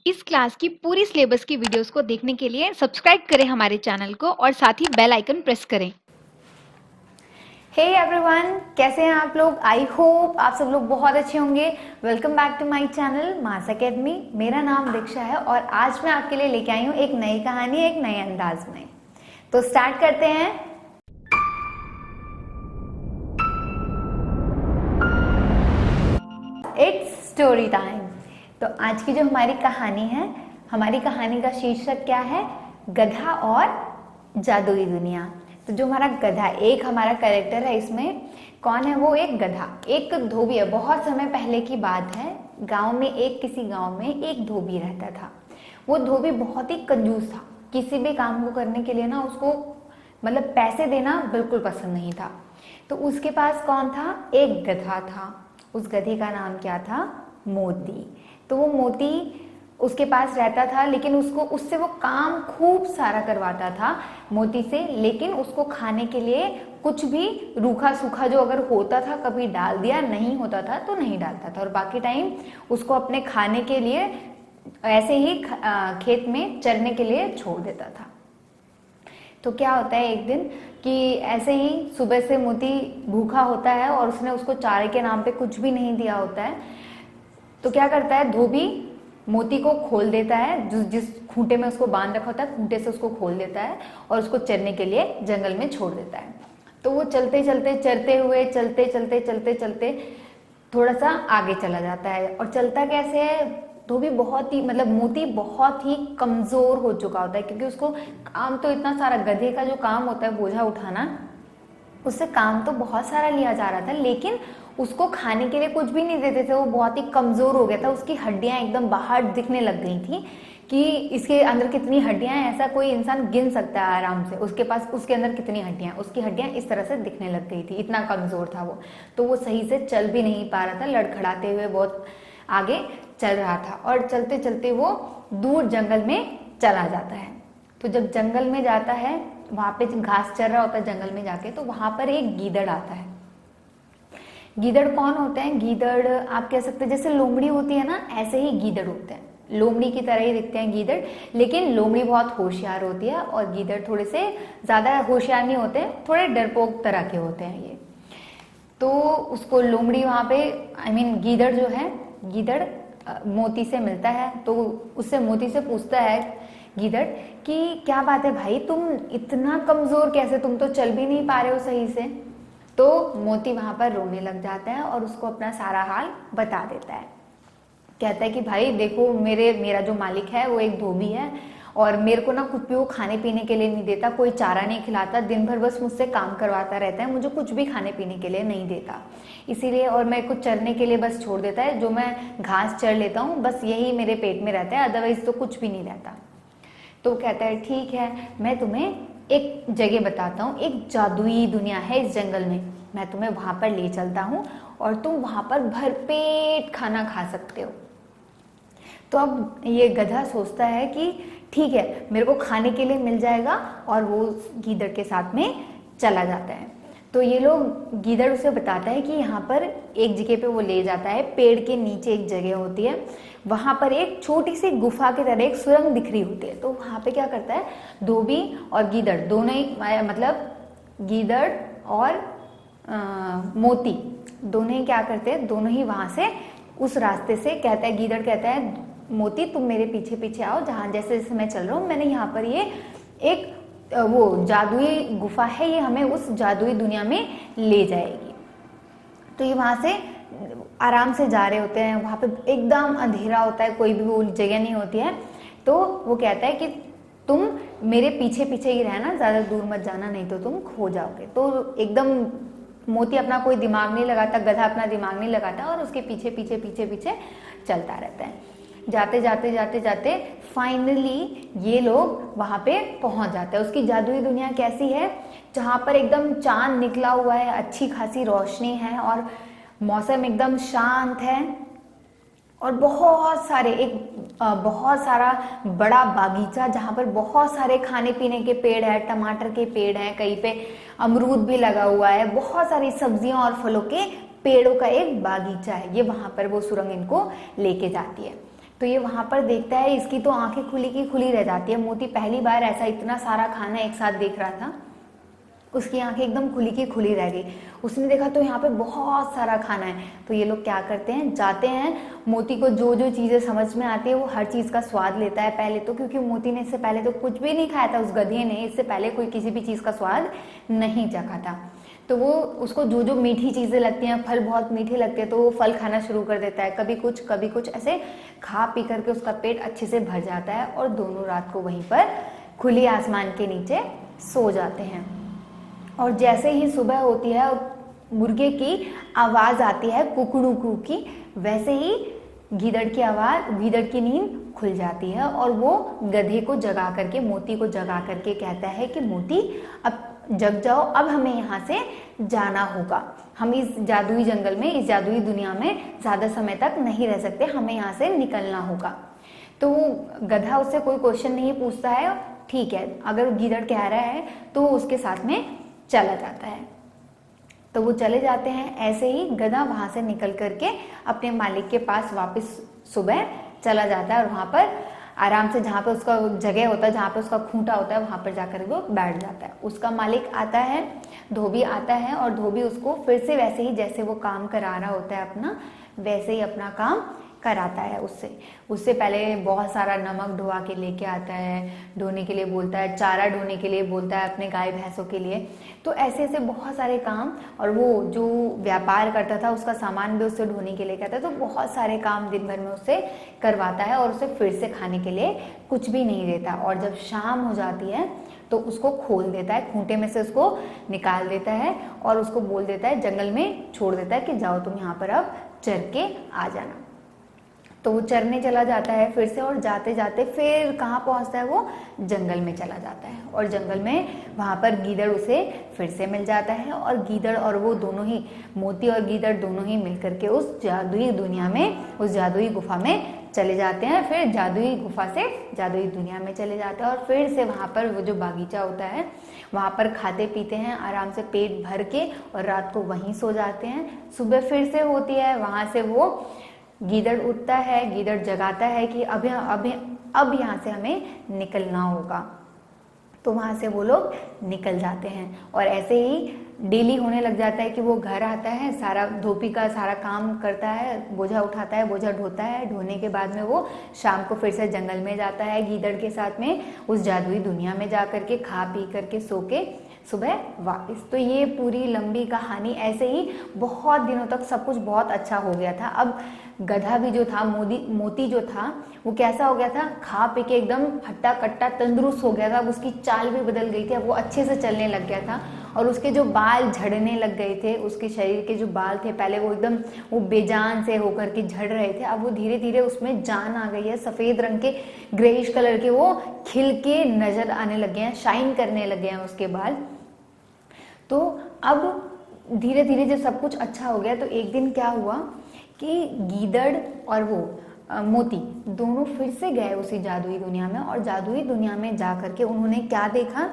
इस क्लास की पूरी सिलेबस की वीडियोस को देखने के लिए सब्सक्राइब करें हमारे चैनल को और साथ ही बेल आइकन प्रेस करें। हे एवरीवन, कैसे हैं आप लोग। आई होप आप सब लोग बहुत अच्छे होंगे। Welcome back to my channel Mass Academy. मेरा नाम दीक्षा है और आज मैं आपके लिए लेके आई हूँ एक नई कहानी एक नए अंदाज में। तो स्टार्ट करते हैं। It's story time. तो आज की जो हमारी कहानी है, हमारी कहानी का शीर्षक क्या है? गधा और जादुई दुनिया। तो जो हमारा गधा, एक हमारा कैरेक्टर है इसमें, कौन है वो? एक गधा, एक धोबी है। बहुत समय पहले की बात है। गांव में किसी गांव में एक धोबी रहता था। वो धोबी बहुत ही कंजूस था। किसी भी काम को करने के लिए ना उसको मतलब पैसे देना बिल्कुल पसंद नहीं था। तो उसके पास कौन था? एक गधा था। उस गधे का नाम क्या था? मोती। तो वो मोती उसके पास रहता था, लेकिन उससे वो काम खूब सारा करवाता था मोती से। लेकिन उसको खाने के लिए कुछ भी रूखा सूखा जो अगर होता था, कभी डाल दिया, नहीं होता था तो नहीं डालता था, और बाकी टाइम उसको अपने खाने के लिए ऐसे ही खेत में चरने के लिए छोड़ देता था। तो क्या होता है एक दिन कि ऐसे ही सुबह से मोती भूखा होता है और उसने उसको चारे के नाम पे कुछ भी नहीं दिया होता है। तो क्या करता है धोबी? मोती को खोल देता है, जिस खूंटे में उसको बांध रखा होता है, खूंटे से उसको खोल देता है और उसको चरने के लिए जंगल में छोड़ देता है। तो वो चलते चलते चरते हुए चलते चलते चलते चलते थोड़ा सा आगे चला जाता है। और चलता कैसे है? धोबी बहुत ही मतलब मोती बहुत ही कमजोर हो चुका होता है, क्योंकि उसको काम तो इतना सारा, गधे का जो काम होता है बोझा उठाना, उससे काम तो बहुत सारा लिया जा रहा था, लेकिन उसको खाने के लिए कुछ भी नहीं देते थे। वो बहुत ही कमजोर हो गया था। उसकी हड्डियां एकदम बाहर दिखने लग गई थी कि इसके अंदर कितनी हड्डियां हैं, ऐसा कोई इंसान गिन सकता है आराम से। उसके पास उसके अंदर कितनी हड्डियां, उसकी हड्डियां इस तरह से दिखने लग गई थी, इतना कमजोर था वो। तो वो सही से चल भी नहीं पा रहा था, लड़खड़ाते हुए बहुत आगे चल रहा था। और चलते चलते वो दूर जंगल में चला जाता है। तो जब जंगल में जाता है, वहां पे घास चर रहा होता है जंगल में जाके, तो वहां पर एक गीदड़ आता है। गीदड़ कौन होते हैं? गीदड़ आप कह सकते हैं जैसे लोमड़ी होती है ना, ऐसे ही गीदड़ होते हैं। लोमड़ी की तरह ही दिखते हैं गीदड़, लेकिन लोमड़ी बहुत होशियार होती है और गीदड़ थोड़े से ज्यादा होशियार नहीं होते, थोड़े डरपोक तरह के होते हैं ये। तो उसको लोमड़ी वहां पे गीदड़ जो है, गीदड़ मोती से मिलता है। तो उससे मोती से पूछता है गीदड़ कि क्या बात है भाई, तुम इतना कमजोर कैसे, तुम तो चल भी नहीं पा रहे हो सही से। तो मोती वहां पर रोने लग जाता है और उसको अपना सारा हाल बता देता है। कहता है कि भाई देखो, मेरा जो मालिक है वो एक धोबी है और मेरे को ना कुछ भी वो खाने पीने के लिए नहीं देता, कोई चारा नहीं खिलाता, दिन भर बस मुझसे काम करवाता रहता है, मुझे कुछ भी खाने पीने के लिए नहीं देता इसीलिए, और मेरे को चरने के लिए बस छोड़ देता है। जो मैं घास चर लेता हूँ बस यही मेरे पेट में रहता है, अदरवाइज तो कुछ भी नहीं रहता। तो कहता है ठीक है, मैं तुम्हें एक जगह बताता हूँ, एक जादुई दुनिया है इस जंगल में, मैं तुम्हें वहां पर ले चलता हूँ और तुम वहां पर भरपेट खाना खा सकते हो। तो अब ये गधा सोचता है कि ठीक है, मेरे को खाने के लिए मिल जाएगा, और वो गीदड़ के साथ में चला जाता है। तो ये लोग, गीदड़ उसे बताता है कि यहाँ पर एक जगह पे वो ले जाता है, पेड़ के नीचे एक जगह होती है, वहां पर एक छोटी सी गुफा की तरह एक सुरंग दिख रही होती है। तो वहां पे क्या करता है धोबी और गीदड़ दोनों ही, मतलब गीदड़ और मोती दोनों ही क्या करते हैं, दोनों ही वहां से उस रास्ते से, कहता है गीदड़ कहता है मोती तुम मेरे पीछे पीछे आओ, जहां जैसे जैसे मैं चल रहा हूँ, मैंने यहाँ पर ये एक वो जादुई गुफा है, ये हमें उस जादुई दुनिया में ले जाएगी। तो ये वहां से आराम से जा रहे होते हैं, वहां पे एकदम अंधेरा होता है, कोई भी वो जगह नहीं होती है। तो वो कहता है कि तुम मेरे पीछे पीछे ही रहना, ज्यादा दूर मत जाना, नहीं तो तुम खो जाओगे। तो एकदम मोती अपना कोई दिमाग नहीं लगाता, गधा अपना दिमाग नहीं लगाता और उसके पीछे पीछे पीछे पीछे चलता रहता है। जाते जाते जाते जाते फाइनली ये लोग वहां पे पहुंच जाते हैं। उसकी जादुई दुनिया कैसी है? जहां पर एकदम चांद निकला हुआ है, अच्छी खासी रोशनी है और मौसम एकदम शांत है, और बहुत सारा बड़ा बागीचा, जहां पर बहुत सारे खाने पीने के पेड़ है, टमाटर के पेड़ हैं, कहीं पे अमरूद भी लगा हुआ है, बहुत सारी सब्जियां और फलों के पेड़ों का एक बागीचा है। ये वहां पर वो सुरंग इनको लेके जाती है। तो ये वहां पर देखता है, इसकी तो आंखें खुली की खुली रह जाती है। मोती पहली बार ऐसा इतना सारा खाना एक साथ देख रहा था, उसकी आंखें एकदम खुली की खुली रह गई। उसने देखा तो यहाँ पे बहुत सारा खाना है। तो ये लोग क्या करते हैं, जाते हैं, मोती को जो जो चीज़ें समझ में आती है वो हर चीज़ का स्वाद लेता है पहले तो, क्योंकि मोती ने इससे पहले तो कुछ भी नहीं खाया था, उस गधे ने इससे पहले कोई किसी भी चीज़ का स्वाद नहीं चखा था। तो वो उसको जो जो मीठी चीज़ें लगती हैं, फल बहुत मीठे लगते हैं, तो वो फल खाना शुरू कर देता है, कभी कुछ ऐसे खा पी करके उसका पेट अच्छे से भर जाता है। और दोनों रात को वहीं पर खुले आसमान के नीचे सो जाते हैं। और जैसे ही सुबह होती है और मुर्गे की आवाज़ आती है कुकड़ू की, वैसे ही गीदड़ की नींद खुल जाती है और वो गधे को जगा करके, मोती को जगा करके कहता है कि मोती अब जग जाओ, अब हमें यहाँ से जाना होगा, हम इस जादुई जंगल में, इस जादुई दुनिया में ज़्यादा समय तक नहीं रह सकते, हमें यहाँ से निकलना होगा। तो गधा उससे कोई क्वेश्चन नहीं पूछता है, ठीक है, अगर गीदड़ कह रहा है तो उसके साथ में चला जाता है। तो वो चले जाते हैं। ऐसे ही गधा वहां से निकल करके अपने मालिक के पास वापस सुबह चला जाता है और वहां पर आराम से, जहाँ पे उसका जगह होता है, जहाँ पे उसका खूंटा होता है, वहां पर जाकर वो बैठ जाता है। उसका मालिक आता है, धोबी आता है, और धोबी उसको फिर से वैसे ही जैसे वो काम करा रहा होता है अपना, वैसे ही अपना काम कराता है उससे पहले बहुत सारा नमक ढोआ के लेके आता है, ढोने के लिए बोलता है, चारा ढोने के लिए बोलता है अपने गाय भैंसों के लिए। तो ऐसे ऐसे बहुत सारे काम, और वो जो व्यापार करता था उसका सामान भी उससे ढोने के लिए कहता है। तो बहुत सारे काम दिन भर में उससे करवाता है और उसे फिर से खाने के लिए कुछ भी नहीं देता। और जब शाम हो जाती है तो उसको खोल देता है, खूंटे में से उसको निकाल देता है और उसको बोल देता है, जंगल में छोड़ देता है कि जाओ तुम यहाँ पर अब चर के आ जाना। तो वो चरने चला जाता है फिर से, और जाते जाते फिर कहाँ पहुँचता है, वो जंगल में चला जाता है। और जंगल में वहाँ पर गीदड़ उसे फिर से मिल जाता है, और गीदड़ और वो दोनों ही, मोती और गीदड़ दोनों ही मिल करके उस जादुई दुनिया में, उस जादुई गुफा में चले जाते हैं। फिर जादुई गुफा से जादुई दुनिया में चले जाते हैं, और फिर से वहाँ पर वो जो बागीचा होता है वहाँ पर खाते पीते हैं आराम से पेट भर के, और रात को वहीं सो जाते हैं। सुबह फिर से होती है, वहाँ से वो गीदड़ उठता है, गीदड़ जगाता है कि अब यहाँ से हमें निकलना होगा। तो वहाँ से वो लोग निकल जाते हैं, और ऐसे ही डेली होने लग जाता है कि वो घर आता है, सारा धोबी का सारा काम करता है, बोझा उठाता है, बोझा ढोता है, ढोने के बाद में वो शाम को फिर से जंगल में जाता है गीदड़ के साथ में, उस जादुई दुनिया में जा करके खा पी करके सो के सुबह वापस। तो ये पूरी लंबी कहानी, ऐसे ही बहुत दिनों तक सब कुछ बहुत अच्छा हो गया था। अब गधा भी जो था, मोती जो था, वो कैसा हो गया था, खा पी के एकदम हट्टा कट्टा तंदुरुस्त हो गया था। अब उसकी चाल भी बदल गई थी, अब वो अच्छे से चलने लग गया था, और उसके जो बाल झड़ने लग गए थे, उसके शरीर के जो बाल थे पहले वो एकदम वो बेजान से होकर के झड़ रहे थे, अब वो धीरे धीरे उसमें जान आ गई है। सफ़ेद रंग के, ग्रेइश कलर के वो खिल के नजर आने लगे हैं, शाइन करने लगे हैं उसके बाल। तो अब धीरे धीरे जब सब कुछ अच्छा हो गया, तो एक दिन क्या हुआ कि गीदड़ और वो मोती दोनों फिर से गए उसी जादुई दुनिया में, और जादुई दुनिया में जा करके उन्होंने क्या देखा,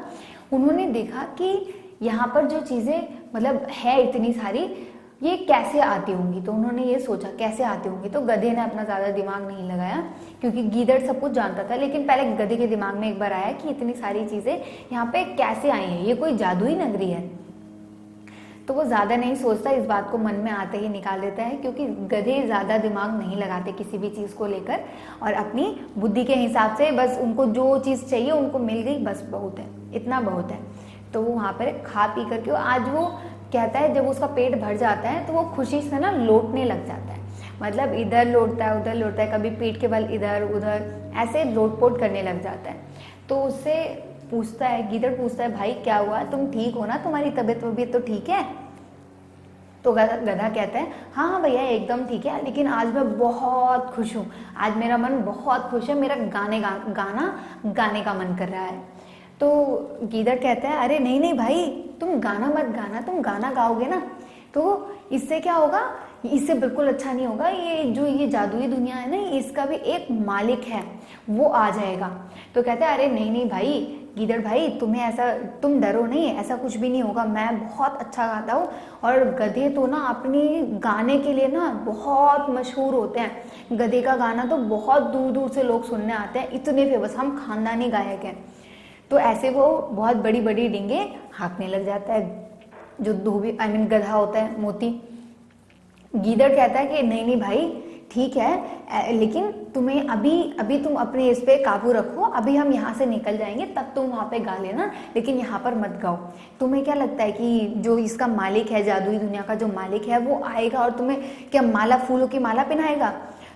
उन्होंने देखा कि यहाँ पर जो चीज़ें मतलब है इतनी सारी, ये कैसे आती होंगी। तो उन्होंने ये सोचा कैसे आती होंगी। तो गधे ने अपना ज़्यादा दिमाग नहीं लगाया, क्योंकि गीदड़ सब कुछ जानता था, लेकिन पहले गधे के दिमाग में एक बार आया कि इतनी सारी चीज़ें यहाँ पे कैसे आई हैं, ये कोई जादुई नगरी है। तो वो ज़्यादा नहीं सोचता, इस बात को मन में आते ही निकाल देता है, क्योंकि गधे ज़्यादा दिमाग नहीं लगाते किसी भी चीज़ को लेकर, और अपनी बुद्धि के हिसाब से बस उनको जो चीज़ चाहिए उनको मिल गई, बस बहुत है, इतना बहुत है। तो वो वहाँ पर खा पी करके, आज वो कहता है जब उसका पेट भर जाता है तो वो खुशी से ना लौटने लग जाता है, मतलब इधर लौटता है उधर लौटता है, कभी पीठ के बल इधर उधर ऐसे लोटपोट करने लग जाता है। तो उससे पूछता है, गीदड़ पूछता है, भाई क्या हुआ, तुम ठीक हो ना, तुम्हारी तबीयत वबीयत तो ठीक है। तो गधा कहता है, हाँ हाँ भैया एकदम ठीक है, लेकिन आज मैं बहुत खुश हूँ, आज मेरा मन बहुत खुश है, मेरा गाना गाने का मन कर रहा है। तो गीदड़ कहता है, अरे नहीं नहीं भाई, तुम गाना मत गाना, तुम गाना गाओगे ना तो इससे क्या होगा इससे बिल्कुल अच्छा नहीं होगा, ये जादुई दुनिया है ना, इसका भी एक मालिक है, वो आ जाएगा। तो कहता है अरे नहीं नहीं भाई, गीदड़ भाई तुम्हें ऐसा, तुम डरो नहीं, ऐसा कुछ भी नहीं होगा, मैं बहुत अच्छा गाता हूँ। और गधे तो ना अपने गाने के लिए ना बहुत मशहूर होते हैं, गधे का गाना तो बहुत दूर दूर से लोग सुनने आते हैं, इतने फेमस, हम खानदानी गायक हैं। तो ऐसे वो बहुत बड़ी बड़ी डींगे हाँकने लग जाता है, जो धोबी आई मीन गधा होता है, मोती। गीदड़ कहता है कि नहीं नहीं भाई ठीक है, लेकिन तुम्हें अभी तुम अपने इस पे काबू रखो, अभी हम यहाँ से निकल जाएंगे, तब तुम वहाँ पे गा लेना, लेकिन यहाँ पर मत गाओ। तुम्हें क्या लगता है कि जो इसका मालिक है, जादुई दुनिया का जो मालिक है, वो आएगा और तुम्हें क्या माला, फूलों की माला पहनाएगा?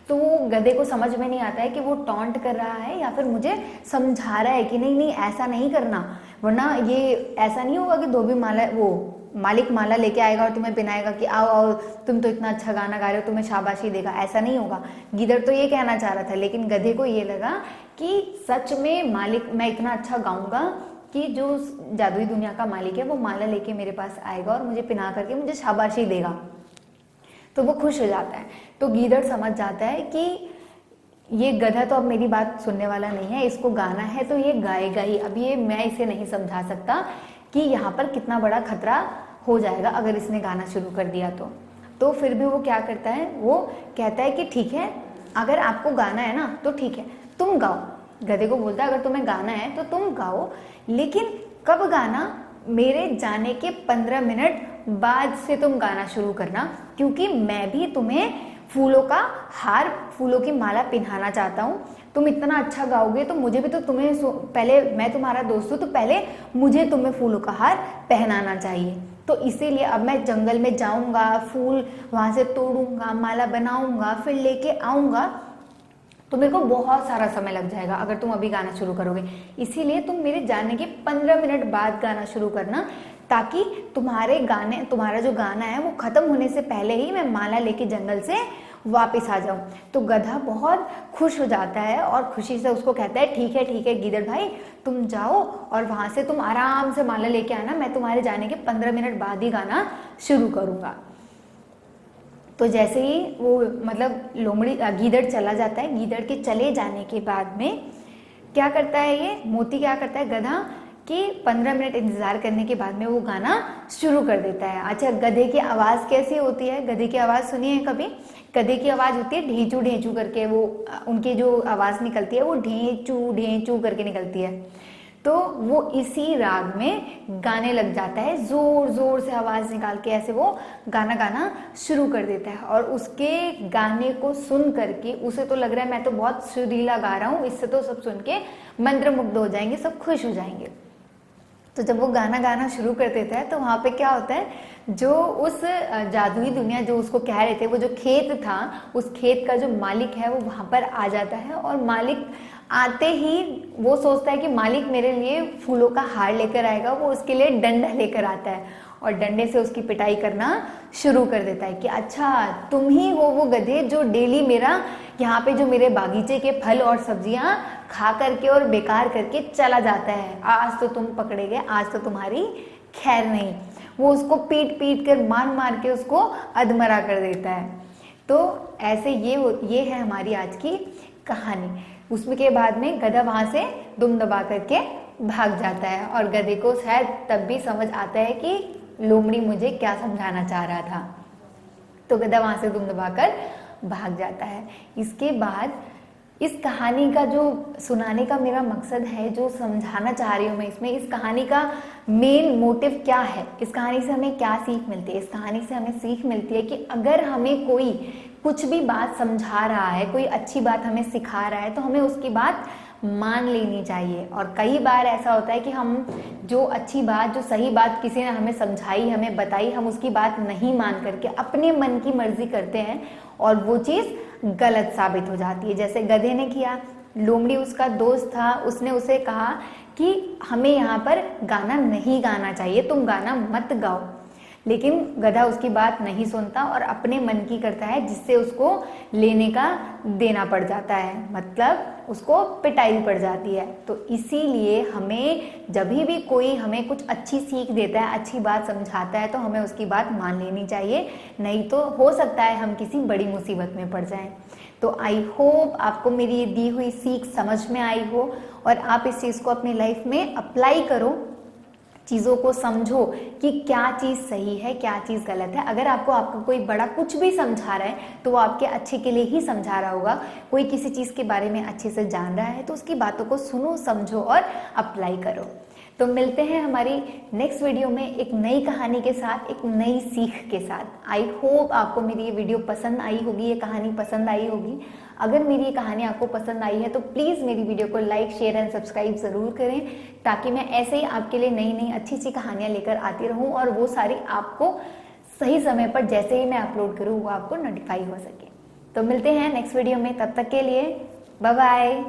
तो वो गधे को समझ में नहीं आता है कि वो टॉन्ट कर रहा है या फिर मुझे समझा रहा है कि नहीं नहीं ऐसा नहीं करना, वरना ये ऐसा नहीं होगा कि धोबी माला, वो मालिक माला लेके आएगा और तुम्हें पहनाएगा कि आओ आओ तुम तो इतना अच्छा गाना गा रहे हो, तुम्हें शाबाशी देगा, ऐसा नहीं होगा। गीदड़ तो ये कहना चाह रहा था, लेकिन गधे को ये लगा कि सच में मालिक, मैं इतना अच्छा गाऊंगा कि जो जादुई दुनिया का मालिक है वो माला लेके मेरे पास आएगा और मुझे पहना करके मुझे शाबाशी देगा। तो वो खुश हो जाता है। तो गीदड़ समझ जाता है कि ये गधा तो अब मेरी बात सुनने वाला नहीं है, इसको गाना है तो ये गाएगा ही, अब ये मैं इसे नहीं समझा सकता कि यहाँ पर कितना बड़ा खतरा हो जाएगा अगर इसने गाना शुरू कर दिया तो फिर भी वो क्या करता है, वो कहता है कि ठीक है, अगर आपको गाना है ना तो ठीक है, तुम गाओ। गधे को बोलता है अगर तुम्हें गाना है तो तुम गाओ, लेकिन कब गाना, मेरे जाने के 15 मिनट बाद से तुम गाना शुरू करना, क्योंकि मैं भी तुम्हें फूलों का हार, फूलों की माला पहनाना चाहता हूँ। तुम इतना अच्छा गाओगे तो मुझे भी तो तुम्हें, पहले मैं तुम्हारा दोस्त हूँ तो पहले मुझे तुम्हें फूलों का हार पहनाना चाहिए। तो इसीलिए अब मैं जंगल में जाऊंगा, फूल वहाँ से तोड़ूंगा, माला बनाऊंगा, फिर लेके आऊंगा, तो मेरे को बहुत सारा समय लग जाएगा अगर तुम अभी गाना शुरू करोगे। इसीलिए तुम मेरे जाने के 15 मिनट बाद गाना शुरू करना, ताकि तुम्हारा जो गाना है वो खत्म होने से पहले ही मैं माला लेके जंगल से वापस आ जाऊं। तो गधा बहुत खुश हो जाता है और खुशी से उसको कहता है ठीक है गीदड़ भाई, तुम जाओ और वहां से तुम आराम से माला लेके आना, मैं तुम्हारे जाने के 15 मिनट बाद ही गाना शुरू करूंगा। तो जैसे ही वो मतलब गीदड़ चला जाता है, गीदड़ के चले जाने के बाद में क्या करता है, ये मोती क्या करता है, गधा कि 15 मिनट इंतजार करने के बाद में वो गाना शुरू कर देता है। अच्छा, गधे की आवाज़ कैसी होती है, गधे की आवाज़ सुनी है कभी? गधे की आवाज़ होती है ढेंचू ढेंचू करके, वो उनकी जो आवाज़ निकलती है वो ढेंचू ढेंचू करके निकलती है। तो वो इसी राग में गाने लग जाता है, जोर जोर से आवाज़ निकाल के ऐसे वो गाना गाना शुरू कर देता है। और उसके गाने को सुन करके उसे तो लग रहा है मैं तो बहुत सुरीला गा रहा हूँ, इससे तो सब सुन के मंत्रमुग्ध हो जाएंगे, सब खुश हो जाएंगे। तो जब वो गाना गाना शुरू कर देता है तो वहाँ पे क्या होता है, जो उस जादुई दुनिया जो उसको कह रहे थे, वो जो खेत था, उस खेत का जो मालिक है वो वहाँ पर आ जाता है। और मालिक आते ही वो सोचता है कि मालिक मेरे लिए फूलों का हार लेकर आएगा, वो उसके लिए डंडा लेकर आता है और डंडे से उसकी पिटाई करना शुरू कर देता है कि अच्छा तुम ही हो वो गधे जो डेली मेरा यहाँ पे जो मेरे बागीचे के फल और सब्जियां खा करके और बेकार करके चला जाता है, आज तो तुम पकड़े गए, आज तो तुम्हारी खैर नहीं। वो उसको पीट पीट कर मार मार के उसको अधमरा कर देता है। तो ऐसे ये है हमारी आज की कहानी। उसमें के बाद में गधा वहां से दुम दबा करके भाग जाता है और गधे को शायद तब भी समझ आता है कि लोमड़ी मुझे क्या समझाना चाह रहा था। तो गधा वहां से दुम दबाकर भाग जाता है। इसके बाद इस कहानी का जो सुनाने का मेरा मकसद है, जो समझाना चाह रही हूँ मैं इसमें, इस कहानी का मेन मोटिव क्या है, इस कहानी से हमें क्या सीख मिलती है? इस कहानी से हमें सीख मिलती है कि अगर हमें कोई कुछ भी बात समझा रहा है, कोई अच्छी बात हमें सिखा रहा है, तो हमें उसकी बात मान लेनी चाहिए। और कई बार ऐसा होता है कि हम जो अच्छी बात, जो सही बात किसी ने हमें समझाई, हमें बताई, हम उसकी बात नहीं मान करके अपने मन की मर्जी करते हैं और वो चीज़ गलत साबित हो जाती है। जैसे गधे ने किया, लोमड़ी उसका दोस्त था, उसने उसे कहा कि हमें यहाँ पर गाना नहीं गाना चाहिए, तुम गाना मत गाओ। लेकिन गधा उसकी बात नहीं सुनता और अपने मन की करता है, जिससे उसको लेने का देना पड़ जाता है। मतलब उसको पिटाई पड़ जाती है। तो इसीलिए हमें जब भी कोई हमें कुछ अच्छी सीख देता है, अच्छी बात समझाता है, तो हमें उसकी बात मान लेनी चाहिए, नहीं तो हो सकता है हम किसी बड़ी मुसीबत में पड़ जाएं। तो आई होप आपको मेरी ये दी हुई सीख समझ में आई हो और आप इस चीज़ को अपनी लाइफ में अप्लाई करो, चीज़ों को समझो कि क्या चीज़ सही है, क्या चीज़ गलत है। अगर आपका कोई बड़ा कुछ भी समझा रहा है तो वो आपके अच्छे के लिए ही समझा रहा होगा। कोई किसी चीज़ के बारे में अच्छे से जान रहा है तो उसकी बातों को सुनो, समझो और अप्लाई करो। तो मिलते हैं हमारी नेक्स्ट वीडियो में एक नई कहानी के साथ, एक नई सीख के साथ। आई होप आपको मेरी ये वीडियो पसंद आई होगी, ये कहानी पसंद आई होगी। अगर मेरी ये कहानी आपको पसंद आई है तो प्लीज़ मेरी वीडियो को लाइक, शेयर एंड सब्सक्राइब ज़रूर करें, ताकि मैं ऐसे ही आपके लिए नई नई अच्छी अच्छी कहानियाँ लेकर आती रहूँ और वो सारी आपको सही समय पर जैसे ही मैं अपलोड करूँ वो आपको नोटिफाई हो सके। तो मिलते हैं नेक्स्ट वीडियो में, तब तक के लिए बाय बाय।